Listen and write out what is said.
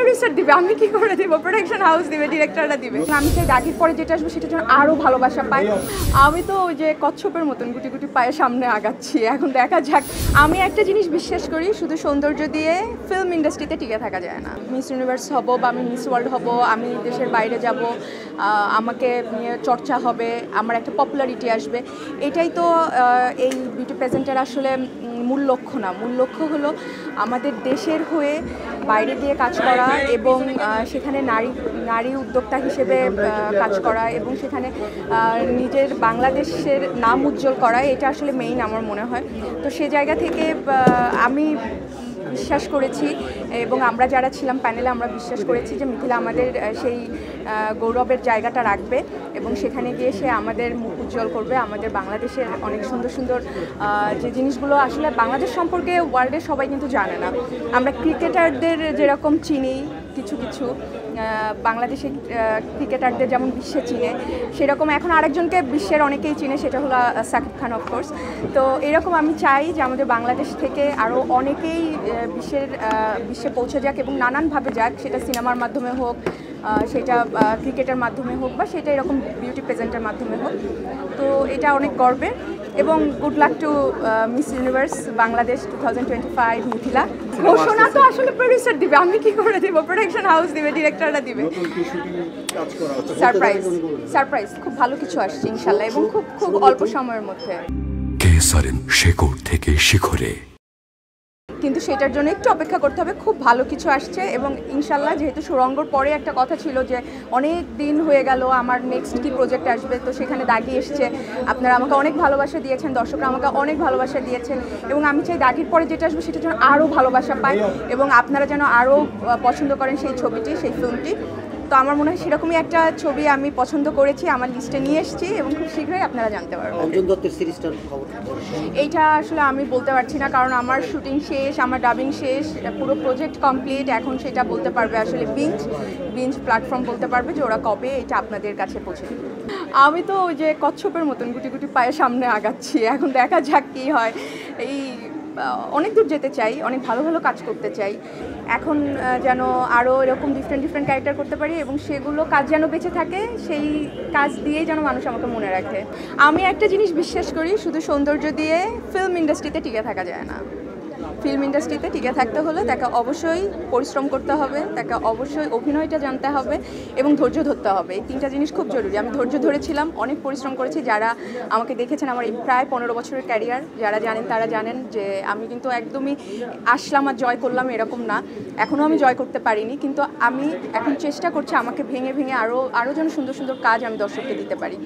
Producer দিবে, আমি কি করে দিব? প্রোডাকশন হাউস দিবে, ডিরেক্টররা দিবে। আমি চাই দাগির পরে যেটা আসবে সেটা যেন আরও ভালোবাসা পাই। আমি তো ওই যে কচ্ছপের মতন গুটি গুটি পায়ে সামনে আগাচ্ছি, এখন দেখা যাক। আমি একটা জিনিস বিশ্বাস করি, শুধু সৌন্দর্য দিয়ে ফিল্ম ইন্ডাস্ট্রিতে টিকে থাকা যায় না। মিস ইউনিভার্স হব বা আমি মিস ওয়ার্ল্ড হব, আমি দেশের বাইরে যাব, আমাকে নিয়ে চর্চা হবে, আমার একটা পপুলারিটি আসবে, এটাই তো এই বিউটি প্রেজেন্টের আসলে মূল লক্ষ্য না। মূল লক্ষ্য হলো আমাদের দেশের হয়ে বাইরে গিয়ে কাজ করা এবং সেখানে নারী উদ্যোক্তা হিসেবে কাজ করা এবং সেখানে নিজের বাংলাদেশের নাম উজ্জ্বল করা, এটা আসলে মেইন আমার মনে হয়। তো সে জায়গা থেকে আমি বিশ্বাস করেছি এবং আমরা যারা ছিলাম প্যানেলে আমরা বিশ্বাস করেছি যে মিথিলা আমাদের সেই গৌরবের জায়গাটা রাখবে এবং সেখানে গিয়ে সে আমাদের মুখ উজ্জ্বল করবে। আমাদের বাংলাদেশের অনেক সুন্দর সুন্দর যে জিনিসগুলো আসলে বাংলাদেশ সম্পর্কে ওয়ার্ল্ডে সবাই কিন্তু জানে না। আমরা ক্রিকেটারদের যেরকম চিনি কিছু কিছু, বাংলাদেশের ক্রিকেটারদের যেমন বিশ্বে চিনে, সেরকম এখন আরেকজনকে বিশ্বের অনেকেই চিনে, সেটা হলো সাকিব খান অফকোর্স। তো এরকম আমি চাই যে আমাদের বাংলাদেশ থেকে আরও অনেকেই বিশ্বে পৌঁছে যাক এবং নানানভাবে যাক, সেটা সিনেমার মাধ্যমে হোক, সেটা ক্রিকেটের মাধ্যমে হোক বা সেটা এরকম বিউটি প্রেজেন্টের মাধ্যমে হোক। তো এটা অনেক গর্বের এবং good luck to miss universe Bangladesh 2025 Mithila. ঘোষণা তো আসলে প্রোডিউসার দিবে, আমি কি করে দিব? প্রোডাকশন হাউস দিবে, ডিরেক্টররা দিবে। সারপ্রাইজ খুব ভালো কিছু আসছে ইনশাল্লাহ এবং খুব অল্প সময়ের মধ্যে। কেসারেন শেকড় থেকে শিখরে, কিন্তু সেটার জন্য একটু অপেক্ষা করতে হবে। খুব ভালো কিছু আসছে এবং ইনশাল্লাহ, যেহেতু সুরঙ্গর পরে একটা কথা ছিল যে অনেক দিন হয়ে গেল আমার নেক্সট কি প্রজেক্ট আসবে, তো সেখানে দাগি এসছে। আপনারা আমাকে অনেক ভালোবাসা দিয়েছেন, দর্শকরা আমাকে অনেক ভালোবাসা দিয়েছেন এবং আমি চাই দাগির পরে যেটা আসবে সেটা যেন আরও ভালোবাসা পায় এবং আপনারা যেন আরও পছন্দ করেন সেই ছবিটি, সেই ফিল্মটি। তো আমার মনে হয় সেরকমই একটা ছবি আমি পছন্দ করেছি, আমার লিস্টে নিয়ে এসেছি এবং খুব শীঘ্রই আপনারা জানতে পারবেন। অঞ্জন দত্তের সিরিজটার খবর এইটা আসলে আমি বলতে পারছি না, কারণ আমার শুটিং শেষ, আমার ডাবিং শেষ, পুরো প্রজেক্ট কমপ্লিট। এখন সেটা বলতে পারবে আসলে বিঞ্জ প্ল্যাটফর্ম বলতে পারবে যে ওরা কবে এটা আপনাদের কাছে পৌঁছে দেবে। আমি তো ওই যে কচ্ছপের মতন গুটি গুটি পায়ে সামনে আগাচ্ছি, এখন দেখা যাক কী হয়। এই অনেক দূর যেতে চাই, অনেক ভালো ভালো কাজ করতে চাই। এখন যেন আরও এরকম ডিফারেন্ট ক্যারেক্টার করতে পারি এবং সেগুলো কাজ যেন বেঁচে থাকে, সেই কাজ দিয়েই যেন মানুষ আমাকে মনে রাখে। আমি একটা জিনিস বিশ্বাস করি, শুধু সৌন্দর্য দিয়ে ফিল্ম ইন্ডাস্ট্রিতে টিকে থাকা যায় না। ফিল্ম ইন্ডাস্ট্রিতে টিকে থাকতে হলে তাকে অবশ্যই পরিশ্রম করতে হবে, তাকে অবশ্যই অভিনয়টা জানতে হবে এবং ধৈর্য ধরতে হবে। এই তিনটা জিনিস খুব জরুরি। আমি ধৈর্য ধরেছিলাম, অনেক পরিশ্রম করেছি। যারা আমাকে দেখেছেন আমার এই প্রায় 15 বছরের ক্যারিয়ার, যারা জানেন তারা জানেন যে আমি কিন্তু একদমই আসলাম আর জয় করলাম এরকম না। এখনও আমি জয় করতে পারিনি, কিন্তু আমি এখন চেষ্টা করছি আমাকে ভেঙে ভেঙে আরও যেন সুন্দর সুন্দর কাজ আমি দর্শককে দিতে পারি।